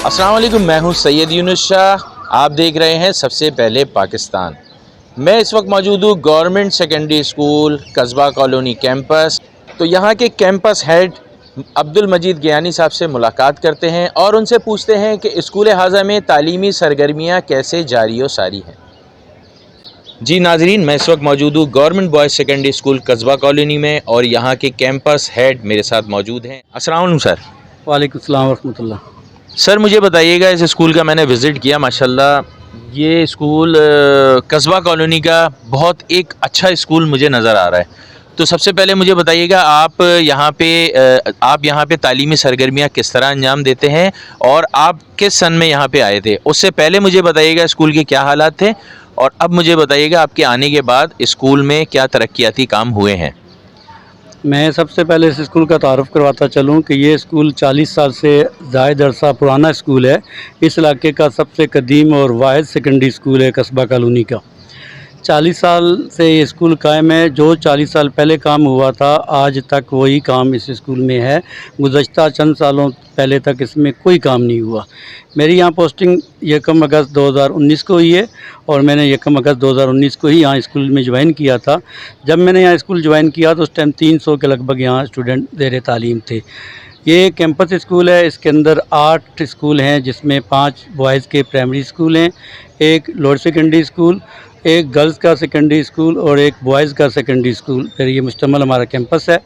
अस्सलाम वालेकुम, मैं हूं सैयद यूनुस शाह। आप देख रहे हैं सबसे पहले पाकिस्तान। मैं इस वक्त मौजूद हूं गवर्नमेंट सेकेंडरी स्कूल कस्बा कॉलोनी कैंपस। तो यहां के कैंपस हेड अब्दुल मजीद गियानी साहब से मुलाकात करते हैं और उनसे पूछते हैं कि स्कूल हाजा में तालीमी सरगर्मियां कैसे जारी व सारी हैं। जी नाजरीन, मैं इस वक्त मौजूद हूँ गवर्नमेंट बॉयज़ सेकेंडरी स्कूल कस्बा कॉलोनी में और यहाँ के कैंपस हेड मेरे साथ मौजूद हैं। अस्सलाम वालेकुम सर। वालेकुम सलाम रहमतुल्लाह। सर मुझे बताइएगा, इस स्कूल का मैंने विज़िट किया, माशाल्लाह ये स्कूल कस्बा कॉलोनी का बहुत एक अच्छा स्कूल मुझे नज़र आ रहा है। तो सबसे पहले मुझे बताइएगा, आप यहाँ पे तालीमी सरगर्मियाँ किस तरह अंजाम देते हैं और आप किस सन में यहाँ पे आए थे? उससे पहले मुझे बताइएगा स्कूल के क्या हालात थे, और अब मुझे बताइएगा आपके आने के बाद स्कूल में क्या तरक्याती काम हुए हैं। मैं सबसे पहले इस स्कूल का तारुफ़ करवाता चलूँ कि ये स्कूल 40 साल से ज़ायद अरसा पुराना स्कूल है। इस इलाके का सबसे कदीम और वाहिद सेकेंडरी स्कूल है कस्बा कॉलोनी का। 40 साल से ये स्कूल कायम है। जो 40 साल पहले काम हुआ था आज तक वही काम इस स्कूल में है। गुज़श्ता चंद सालों पहले तक इसमें कोई काम नहीं हुआ। मेरी यहाँ पोस्टिंग 1 अगस्त 2019 को हुई है और मैंने 1 अगस्त 2019 को ही यहाँ स्कूल में ज्वाइन किया था। जब मैंने यहाँ स्कूल ज्वाइन किया तो उस टाइम 300 के लगभग यहाँ स्टूडेंट ज़ेर तालीम थे। ये कैंपस स्कूल है। इसके अंदर 8 स्कूल हैं, जिसमें 5 बॉयज़ के प्राइमरी स्कूल हैं, एक लोअर सेकेंडरी स्कूल, एक गर्ल्स का सेकेंडरी स्कूल और एक बॉयज़ का सेकेंडरी स्कूल। फिर ये मुश्तमल हमारा कैंपस है।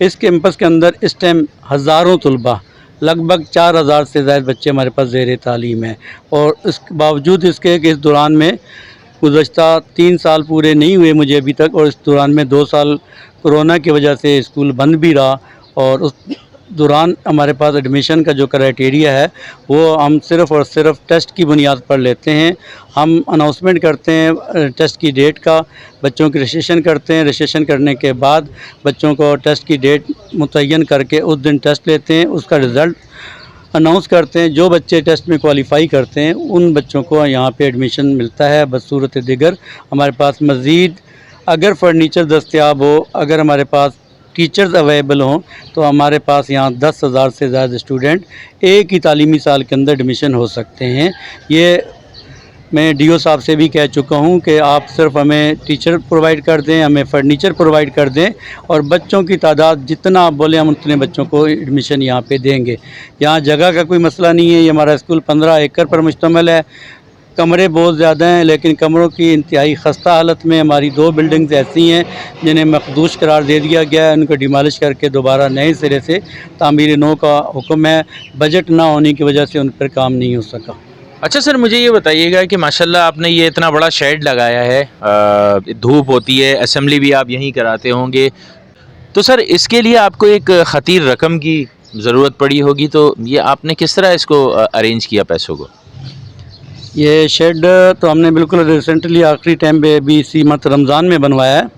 इस कैंपस के अंदर इस टाइम हज़ारों तलबा, लगभग 4000 से ज़्यादा बच्चे हमारे पास ज़ेर तालीम हैं। और इस बावजूद इसके कि इस दौरान में गुज़श्ता 3 साल पूरे नहीं हुए मुझे अभी तक, और इस दौरान में 2 साल कोरोना की वजह से स्कूल बंद भी रहा। और उस दौरान हमारे पास एडमिशन का जो क्राइटेरिया है वो हम सिर्फ़ और सिर्फ टेस्ट की बुनियाद पर लेते हैं। हम अनाउंसमेंट करते हैं टेस्ट की डेट का, बच्चों की रजिस्ट्रेशन करते हैं। रजिस्ट्रेशन करने के बाद बच्चों को टेस्ट की डेट मुतय्यन करके उस दिन टेस्ट लेते हैं, उसका रिज़ल्ट अनाउंस करते हैं। जो बच्चे टेस्ट में क्वालिफ़ाई करते हैं उन बच्चों को यहाँ पे एडमिशन मिलता है। बसूरत दिगर हमारे पास मज़ीद अगर फ़र्नीचर दस्तयाब हो, अगर हमारे पास टीचर्स अवेलेबल हों, तो हमारे पास यहाँ 10,000 से ज़्यादा स्टूडेंट एक ही तालीमी साल के अंदर एडमिशन हो सकते हैं। ये मैं डीओ साहब से भी कह चुका हूँ कि आप सिर्फ हमें टीचर प्रोवाइड कर दें, हमें फ़र्नीचर प्रोवाइड कर दें, और बच्चों की तादाद जितना आप बोलें हम उतने बच्चों को एडमिशन यहाँ पे देंगे। यहाँ जगह का कोई मसला नहीं है। ये हमारा स्कूल 15 एकड़ पर मुश्तमिल है। कमरे बहुत ज़्यादा हैं, लेकिन कमरों की इंतहाई ख़स्ता हालत में हमारी 2 बिल्डिंग्स ऐसी हैं जिन्हें मखदूश करार दे दिया गया है। उनको डिमॉलिश करके दोबारा नए सिरे से तामीर नौ का हुक्म है। बजट ना होने की वजह से उन पर काम नहीं हो सका। अच्छा सर, मुझे ये बताइएगा कि माशाल्लाह आपने ये इतना बड़ा शेड लगाया है, धूप होती है, असेंबली भी आप यहीं कराते होंगे, तो सर इसके लिए आपको एक ख़तीर रकम की ज़रूरत पड़ी होगी, तो ये आपने किस तरह इसको अरेंज किया पैसों को? ये शेड तो हमने बिल्कुल रिसेंटली आखिरी टाइम पे अभी इसी मत रमज़ान में बनवाया है।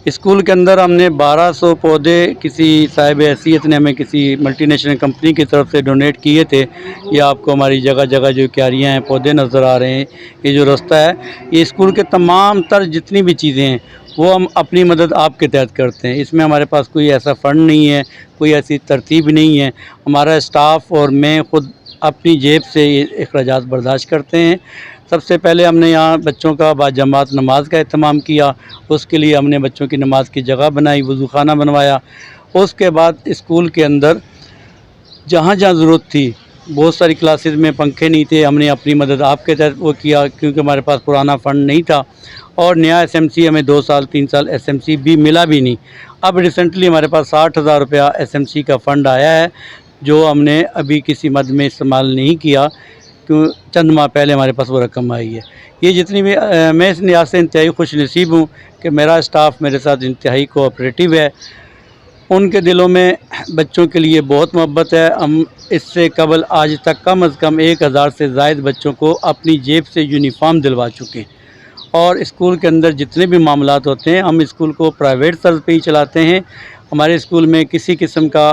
स्कूल के अंदर हमने 1200 पौधे किसी साहिब हैसियत ने हमें किसी मल्टीनेशनल कंपनी की तरफ से डोनेट किए थे। ये आपको हमारी जगह जगह जो क्यारियाँ हैं, पौधे नज़र आ रहे हैं। ये जो रास्ता है, ये स्कूल के तमाम तर जितनी भी चीज़ें हैं वो हम अपनी मदद आपके तहत करते हैं। इसमें हमारे पास कोई ऐसा फ़ंड नहीं है, कोई ऐसी तरतीब नहीं है। हमारा स्टाफ़ और मैं ख़ुद अपनी जेब से ये अखराजात बर्दाश्त करते हैं। सबसे पहले हमने यहाँ बच्चों का बाजमात नमाज का एहतमाम किया। उसके लिए हमने बच्चों की नमाज की जगह बनाई, वज़ू खाना बनवाया। उसके बाद स्कूल के अंदर जहाँ जहाँ ज़रूरत थी, बहुत सारी क्लासेस में पंखे नहीं थे, हमने अपनी मदद आपके तहत वो किया, क्योंकि हमारे पास पुराना फ़ंड नहीं था और नया एसएमसी हमें 2 साल 3 साल एसएमसी भी मिला भी नहीं। अब रिसेंटली हमारे पास 60,000 रुपया एसएमसी का फ़ंड आया है, जो हमने अभी किसी मद में इस्तेमाल नहीं किया, क्यों चंद माह पहले हमारे पास वो रकम आई है। ये जितनी भी मैं इस लिहाज से इंतहाई खुश नसीब हूँ कि मेरा स्टाफ़ मेरे साथ इंतहाई कोऑपरेटिव है। उनके दिलों में बच्चों के लिए बहुत मोहब्बत है। हम इससे कबल आज तक कम अज़ कम 1000 से ज़ायद बच्चों को अपनी जेब से यूनिफ़ॉर्म दिलवा चुके हैं। और स्कूल के अंदर जितने भी मामलात होते हैं, हम स्कूल को प्राइवेट तर्ज पे ही चलाते हैं। हमारे स्कूल में किसी किस्म का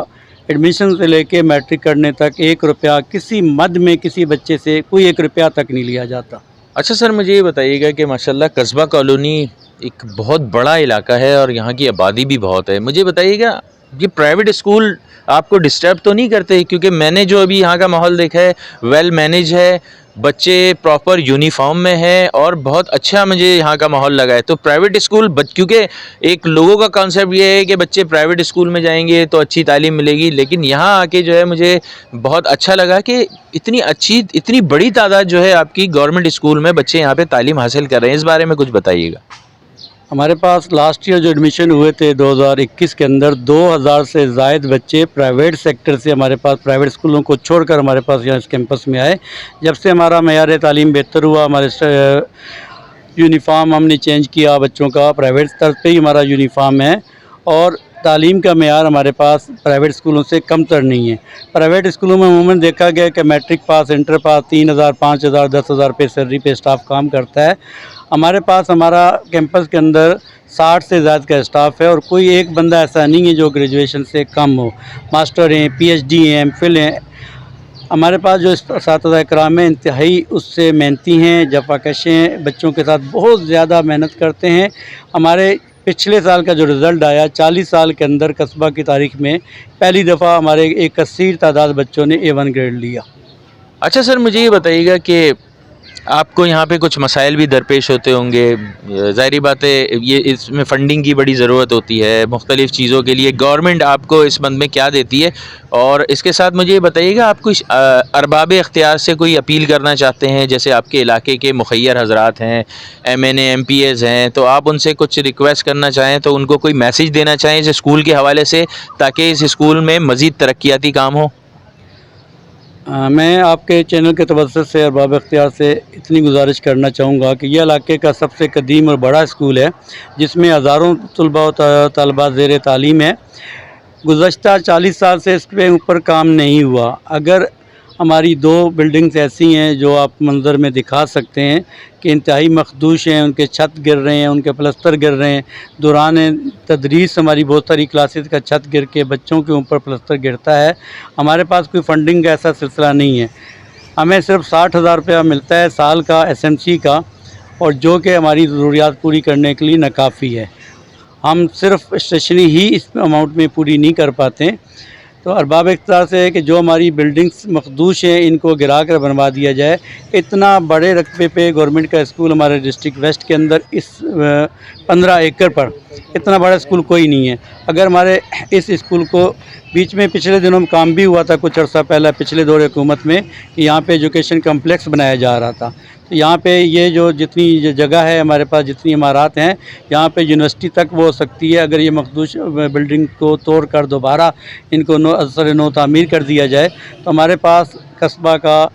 एडमिशन से लेके मैट्रिक करने तक 1 रुपया किसी मद में किसी बच्चे से कोई 1 रुपया तक नहीं लिया जाता। अच्छा सर, मुझे ये बताइएगा कि माशाल्लाह कस्बा कॉलोनी एक बहुत बड़ा इलाका है और यहाँ की आबादी भी बहुत है। मुझे बताइएगा یہ پرائیویٹ اسکول آپ کو ڈسٹرب تو نہیں کرتے؟ کیونکہ میں نے جو ابھی یہاں کا ماحول دیکھا ہے ویل مینیج ہے، بچے پراپر یونیفارم میں ہیں اور بہت اچھا مجھے یہاں کا ماحول لگا ہے. تو پرائیویٹ اسکول کیونکہ ایک لوگوں کا کانسیپٹ یہ ہے کہ بچے پرائیویٹ اسکول میں جائیں گے تو اچھی تعلیم ملے گی، لیکن یہاں آ کے جو ہے مجھے بہت اچھا لگا کہ اتنی بڑی تعداد جو ہے آپ کی گورنمنٹ اسکول میں بچے یہاں پہ تعلیم حاصل کر رہے ہیں. اس بارے میں کچھ بتائیے گا. ہمارے پاس لاسٹ ایئر جو ایڈمیشن ہوئے تھے 2021 کے اندر 2000 سے زائد بچے پرائیویٹ سیکٹر سے ہمارے پاس پرائیویٹ اسکولوں کو چھوڑ کر ہمارے پاس یہاں اس کیمپس میں آئے. جب سے ہمارا معیار تعلیم بہتر ہوا، ہمارے یونیفارم ہم نے چینج کیا بچوں کا، پرائیویٹ طرف پہ ہی ہمارا یونیفارم ہے، اور تعلیم کا معیار ہمارے پاس پرائیویٹ اسکولوں سے کم تر نہیں ہے. پرائیویٹ اسکولوں میں عموماً دیکھا گیا کہ میٹرک پاس، انٹر پاس 3000 5000 10,000 روپے سیلری پہ اسٹاف کام کرتا ہے. ہمارے پاس ہمارا کیمپس کے اندر 60 سے زائد کا اسٹاف ہے، اور کوئی ایک بندہ ایسا نہیں ہے جو گریجویشن سے کم ہو. ماسٹر ہیں، پی ایچ ڈی ہیں، ایم فل ہیں. ہمارے پاس جو اساتذہ کرام ہیں انتہائی اس سے محنتی ہیں، جفاکش ہیں، بچوں کے ساتھ بہت زیادہ محنت کرتے ہیں. ہمارے پچھلے سال کا جو رزلٹ آیا 40 سال کے اندر قصبہ کی تاریخ میں پہلی دفعہ ہمارے ایک کثیر تعداد بچوں نے A1 گریڈ لیا. اچھا سر، مجھے یہ بتائیے گا کہ آپ کو یہاں پہ کچھ مسائل بھی درپیش ہوتے ہوں گے. ظاہری بات ہے یہ اس میں فنڈنگ کی بڑی ضرورت ہوتی ہے مختلف چیزوں کے لیے. گورنمنٹ آپ کو اس بند میں کیا دیتی ہے؟ اور اس کے ساتھ مجھے یہ بتائیے گا آپ کچھ ارباب اختیار سے کوئی اپیل کرنا چاہتے ہیں؟ جیسے آپ کے علاقے کے مخیر حضرات ہیں، MNA MPs ہیں، تو آپ ان سے کچھ ریکویسٹ کرنا چاہیں تو ان کو کوئی میسیج دینا چاہیں اس اسکول کے حوالے سے، تاکہ اس اسکول میں مزید ترقیاتی کام ہو. میں آپ کے چینل کے توسط سے ارباب اختیار سے اتنی گزارش کرنا چاہوں گا کہ یہ علاقے کا سب سے قدیم اور بڑا اسکول ہے، جس میں ہزاروں طلباء و طالبات زیر تعلیم ہے. گزشتہ 40 سال سے اس پہ اوپر کام نہیں ہوا. اگر ہماری 2 بلڈنگز ایسی ہیں جو آپ منظر میں دکھا سکتے ہیں کہ انتہائی مخدوش ہیں، ان کے چھت گر رہے ہیں، ان کے پلستر گر رہے ہیں. دوران تدریس ہماری بہت ساری کلاسز کا چھت گر کے بچوں کے اوپر پلستر گرتا ہے. ہمارے پاس کوئی فنڈنگ کا ایسا سلسلہ نہیں ہے. ہمیں صرف 60,000 روپیہ ملتا ہے سال کا SMC کا، اور جو کہ ہماری ضروریات پوری کرنے کے لیے ناکافی ہے. ہم صرف اسٹیشنری ہی اس اماؤنٹ میں پوری نہیں کر پاتے. تو ارباب اختیار سے ہے کہ جو ہماری بلڈنگز مخدوش ہیں ان کو گرا کر بنوا دیا جائے. اتنا بڑے رقبے پہ گورنمنٹ کا اسکول ہمارے ڈسٹرکٹ ویسٹ کے اندر اس 15 ایکڑ پر اتنا بڑا اسکول کوئی نہیں ہے. اگر ہمارے اس اسکول کو بیچ میں پچھلے دنوں میں کام بھی ہوا تھا کچھ عرصہ پہلے پچھلے دور حکومت میں کہ یہاں پہ ایجوکیشن کمپلیکس بنایا جا رہا تھا. تو یہاں پہ یہ جو جتنی جگہ ہے ہمارے پاس، جتنی عمارات ہیں، یہاں پہ یونیورسٹی تک وہ ہو سکتی ہے. اگر یہ مخدوش بلڈنگ کو توڑ کر دوبارہ ان کو نو تعمیر کر دیا جائے تو ہمارے پاس قصبہ کا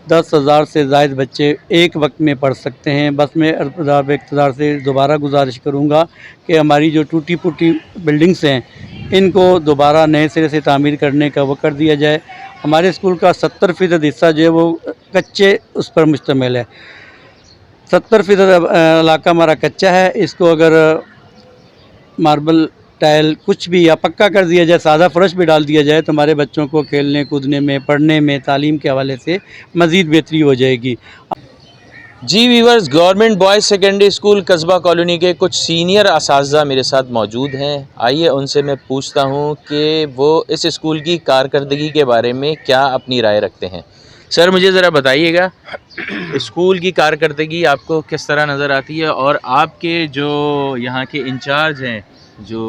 10,000 سے زائد بچے ایک وقت میں پڑھ سکتے ہیں. بس میں ارباب اقتدار سے دوبارہ گزارش کروں گا کہ ہماری جو ٹوٹی پھوٹی بلڈنگس ہیں ان کو دوبارہ نئے سرے سے تعمیر کرنے کا وہ کر دیا جائے. ہمارے اسکول کا 70% حصہ جو ہے وہ کچے اس پر مشتمل ہے. 70% علاقہ ہمارا کچا ہے. اس کو اگر ماربل، ٹائل کچھ بھی یا پکا کر دیا جائے، سادہ فرش بھی ڈال دیا جائے، تو ہمارے بچوں کو کھیلنے کودنے میں، پڑھنے میں، تعلیم کے حوالے سے مزید بہتری ہو جائے گی. جی viewers, government boys secondary school Qasba colony کے کچھ سینئر اساتذہ میرے ساتھ موجود ہیں. آئیے ان سے میں پوچھتا ہوں کہ وہ اس اسکول کی کارکردگی کے بارے میں کیا اپنی رائے رکھتے ہیں. سر مجھے ذرا بتائیے گا اسکول کی کارکردگی آپ کو کس طرح نظر آتی ہے، اور آپ کے جو یہاں کے انچارج ہیں جو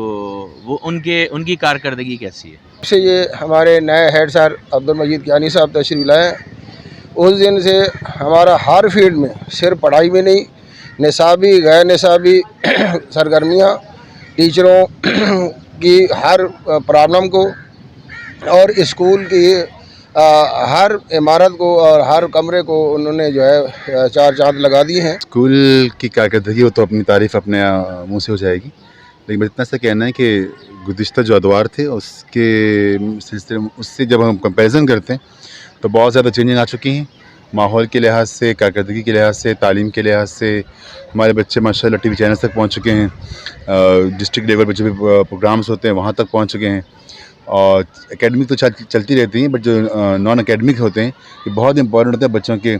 وہ ان کی کارکردگی کیسی ہے؟ سے یہ ہمارے نئے ہیڈ سر عبدالمجید کیانی صاحب تشریف لائے. اس دن سے ہمارا ہر فیلڈ میں، صرف پڑھائی میں نہیں، نصابی غیر نصابی سرگرمیاں، ٹیچروں کی ہر پرابلم کو اور اسکول کی ہر عمارت کو اور ہر کمرے کو انہوں نے جو ہے 4 چاند لگا دیے ہیں. اسکول کی کارکردگی وہ تو اپنی تعریف اپنے منہ سے ہو جائے گی، لیکن بس اتنا سا کہنا ہے کہ گزشتہ جو ادوار تھے اس کے سلسلے میں اس سے جب ہم کمپیریزن کرتے ہیں تو بہت زیادہ چینجنگ آ چکی ہیں. ماحول کے لحاظ سے، کارکردگی کے لحاظ سے، تعلیم کے لحاظ سے ہمارے بچے ماشاءاللہ ٹی وی چینلز تک پہنچ چکے ہیں. ڈسٹرکٹ لیول پہ جو بھی پروگرامز ہوتے ہیں وہاں تک پہنچ چکے ہیں. اور اکیڈمک تو چلتی رہتی ہیں، بٹ جو نان اکیڈمک ہوتے ہیں یہ بہت امپورٹنٹ ہوتے ہیں بچوں کے.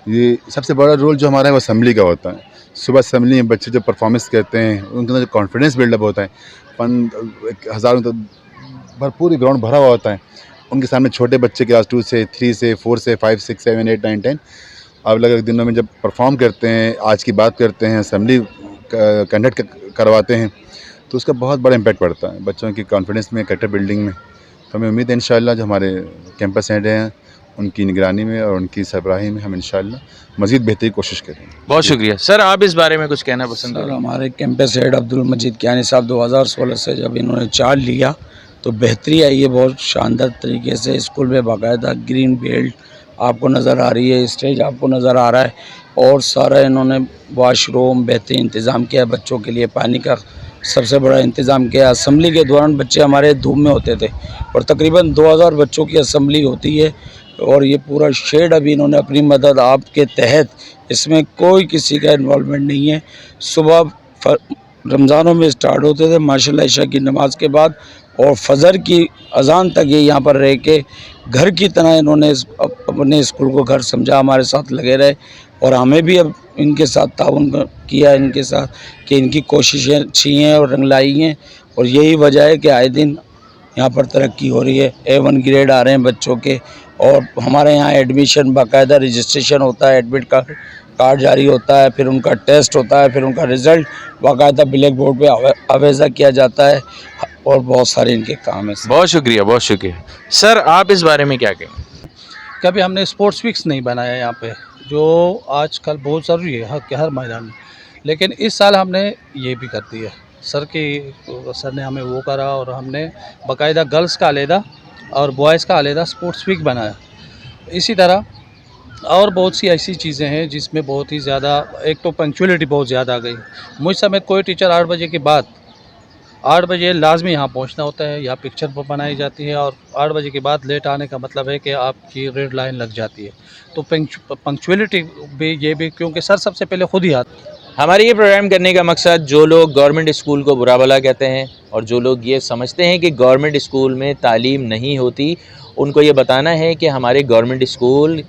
یہ سب سے بڑا رول جو ہمارا ہے وہ اسمبلی کا ہوتا ہے. صبح اسمبلی میں بچے جو پرفارمنس کرتے ہیں ان کے اندر جو کانفیڈنس بلڈ اپ ہوتا ہے. ہزاروں भरपूर ग्राउंड भरा हुआ होता है, उनके सामने छोटे बच्चे क्लास 2 से 3 से 4 से 5 6 7 8 9 10 अलग अलग दिनों में जब परफॉर्म करते हैं, आज की बात करते हैं, असेंबली कंडक्ट करवाते हैं, तो उसका बहुत बड़ा इम्पैक्ट पड़ता है बच्चों की कॉन्फिडेंस में, कैरेक्टर बिल्डिंग में। तो हमें उम्मीद है इंशाअल्लाह जो हमारे कैंपस हेड हैं उनकी निगरानी में और उनकी सरबराही में हम इंशाअल्लाह मज़ीद बेहतरी की कोशिश करेंगे। बहुत शुक्रिया सर, आप इस बारे में कुछ कहना पसंद सर, करें? हमारे कैंपस हेड अब्दुल मजीद कियानी साहब 2016 से जब इन्होंने चार्ज लिया तो बेहतरी आई है बहुत शानदार तरीके से। स्कूल में बाकायदा ग्रीन बेल्ट आपको नज़र आ रही है, स्टेज आपको नज़र आ रहा है, और सारा इन्होंने वॉशरूम बेहतरीन इंतज़ाम किया है बच्चों के लिए, पानी का सबसे बड़ा इंतज़ाम किया। असेंबली के दौरान बच्चे हमारे धूप में होते थे और तकरीबन 2000 बच्चों की असेंबली होती है, और ये पूरा शेड अभी इन्होंने अपनी मदद आपके तहत, इसमें कोई किसी का इन्वॉल्वमेंट नहीं है। सुबह रमज़ानों में स्टार्ट होते थे माशाल्लाह इशा की नमाज के बाद, और फजर की अजान तक ये यहाँ पर रह के घर की तरह इन्होंने अपने स्कूल को घर समझा, हमारे साथ लगे रहे, और हमें भी अब इनके साथ ताउन किया इनके साथ कि इनकी कोशिशें अच्छी हैं और रंग लाई हैं, और यही वजह है कि आए दिन यहाँ पर तरक्की हो रही है। A1 ग्रेड आ रहे हैं बच्चों के, और हमारे यहाँ एडमिशन बाकायदा रजिस्ट्रेशन होता है, एडमिट कार्ड जारी होता है, फिर उनका टेस्ट होता है, फिर उनका रिज़ल्ट बाकायदा ब्लैक बोर्ड पे आवेज़ा किया जाता है, और बहुत सारे इनके काम हैं। बहुत शुक्रिया, बहुत शुक्रिया सर, आप इस बारे में क्या कहें? कभी हमने स्पोर्ट्स वीक्स नहीं बनाया यहाँ पे, जो आजकल बहुत ज़रूरी है हर मैदान में, लेकिन इस साल हमने ये भी कर दिया। सर ने हमें वो करा, और हमने बाकायदा गर्ल्स का अलहदा और बॉयज़ का अलहदा स्पोर्ट्स वीक बनाया। इसी तरह और बहुत सी ऐसी चीज़ें हैं जिसमें बहुत ही ज़्यादा, एक तो पंक्चुअलिटी बहुत ज़्यादा आ गई। मुझ समेत कोई टीचर 8 बजे के बाद 8 बजे लाजमी यहाँ पहुँचना होता है, या पिक्चर बनाई जाती है, और 8 बजे के बाद लेट आने का मतलब है कि आपकी रेड लाइन लग जाती है। तो पंक्चुअलिटी भी ये भी, क्योंकि सर सबसे पहले खुद ही आते। हमारे ये प्रोग्राम करने का मकसद, जो लोग गवर्नमेंट स्कूल को बुरा भला कहते हैं और जो लोग ये समझते हैं कि गवर्नमेंट स्कूल में तालीम नहीं होती, उनको ये बताना है कि हमारे गवर्नमेंट स्कूल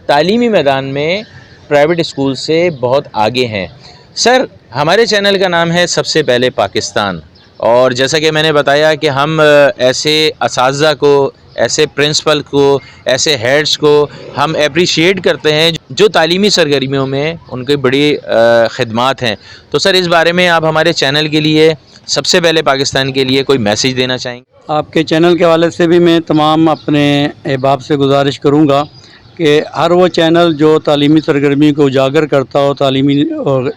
तालीमी मैदान में प्राइवेट स्कूल से बहुत आगे हैं। सर, हमारे चैनल का नाम है सबसे पहले पाकिस्तान, और जैसा कि मैंने बताया कि हम ऐसे असातिज़ा को, ऐसे प्रिंसिपल को, ऐसे हेड्स को हम अप्रिशिएट करते हैं जो तालीमी सरगर्मियों में उनकी बड़ी खिदमात हैं। तो सर, इस बारे में आप हमारे चैनल के लिए, सबसे पहले पाकिस्तान के लिए कोई मैसेज देना चाहेंगे? आपके चैनल के हवाले से भी मैं तमाम अपने अहबाब से गुजारिश करूँगा कि हर वो चैनल जो तालीमी सरगर्मी को उजागर करता हो, तालीमी और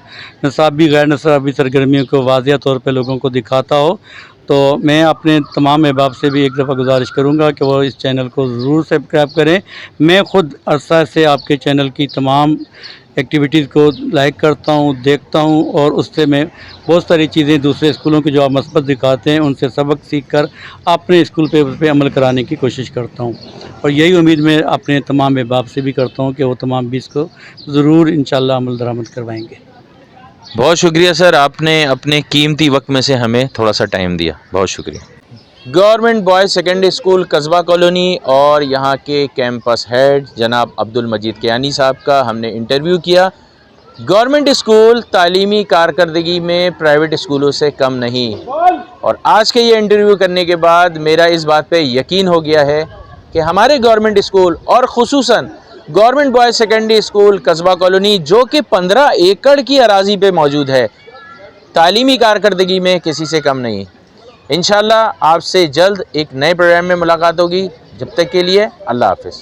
नसाबी गैर नसाबी सरगर्मियों को वाज़िया तौर पे लोगों को दिखाता हो, तो मैं अपने तमाम अहबाब से भी एक दफ़ा गुजारिश करूँगा कि वो इस चैनल को ज़रूर सब्सक्राइब करें। मैं ख़ुद अरसा से आपके चैनल की तमाम एक्टिविटीज़ को लाइक करता हूँ, देखता हूँ, और उससे मैं बहुत सारी चीज़ें दूसरे स्कूलों की जो आप मस्बत दिखाते हैं उनसे सबक सीख कर अपने स्कूल पे उस पर अमल कराने की कोशिश करता हूँ, और यही उम्मीद मैं अपने तमाम अहबाब से भी करता हूँ कि वो तमाम भी इसको ज़रूर इंशाअल्लाह अमल दरामद करवाएंगे। बहुत शुक्रिया सर, आपने अपने कीमती वक्त में से हमें थोड़ा सा टाइम दिया, बहुत शुक्रिया। गवर्नमेंट बॉयज़ सेकेंडरी स्कूल कस्बा कॉलोनी और यहाँ के कैंपस हेड जनाब अब्दुल मजीद कियानी साहब का हमने इंटरव्यू किया। गवर्नमेंट स्कूल तालीमी कारकर्दगी में प्राइवेट स्कूलों से कम नहीं, और आज के ये इंटरव्यू करने के बाद मेरा इस बात पे यकीन हो गया है कि हमारे गवर्नमेंट स्कूल और ख़ुसूसन गवर्नमेंट बॉयज़ सेकेंडरी स्कूल कस्बा कॉलोनी, जो कि 15 एकड़ की अराज़ी पे मौजूद है, तालीमी कारकर्दगी में किसी से कम नहीं। इंशाअल्लाह आपसे जल्द एक नए प्रोग्राम में मुलाकात होगी। जब तक के लिए अल्लाह हाफ़िज़।